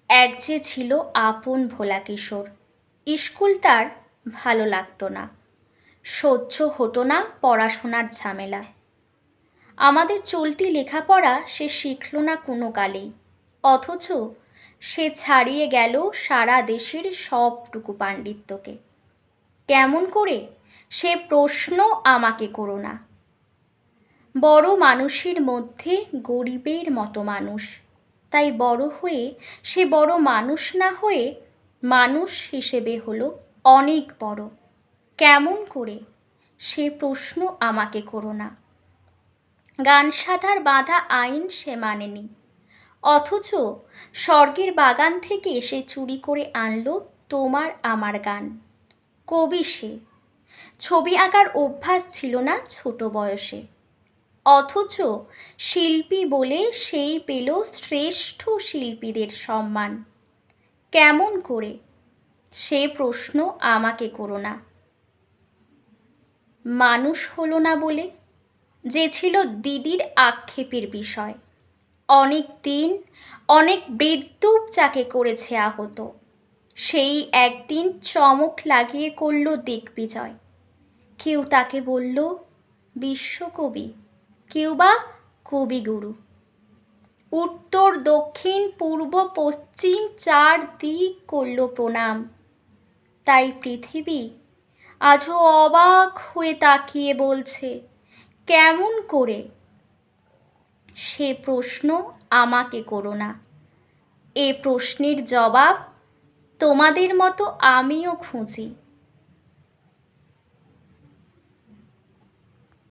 এক যে ছিল আপন ভোলা কিশোর, স্কুল তার ভালো লাগতো না, সহ্য হতো না পড়াশোনার ঝামেলা। আমাদের চলতি লেখাপড়া সে শিখল না কোনো কালেই, অথচ সে ছাড়িয়ে গেল সারা দেশের সবটুকু পাণ্ডিত্যকে। কেমন করে সে প্রশ্ন আমাকে করো না। বড় মানুষের মধ্যে গরিবের মতো মানুষ, তাই বড় হয়ে সে বড় মানুষ না হয়ে মানুষ হিসেবে হলো অনেক বড়। কেমন করে সে প্রশ্ন আমাকে করো না। গান সাধার বাঁধা আইন সে মানেনি, অথচ স্বর্গের বাগান থেকে সে চুরি করে আনলো তোমার আমার গান। কবি সে, ছবি আঁকার অভ্যাস ছিল না ছোট বয়সে, অথচ শিল্পী বলে সেই পেল শ্রেষ্ঠ শিল্পীদের সম্মান। কেমন করে সে প্রশ্ন আমাকে করো না। মানুষ হলো না বলে, যে ছিল দিদির আক্ষেপের বিষয়। অনেক দিন অনেক বিদ্রূপ যাকে করেছে আহত, সেই একদিন চমক লাগিয়ে করল দিগ্বিজয়। কেউ তাকে বলল বিশ্বকবি, কেউ বা কবিগুরু। উত্তর দক্ষিণ পূর্ব পশ্চিম চার দিক করল প্রণাম। তাই পৃথিবী আজও অবাক হয়ে তাকিয়ে বলছে, কেমন করে সে প্রশ্ন আমাকে করো না। এ প্রশ্নের জবাব তোমাদের মতো আমিও খুঁজি।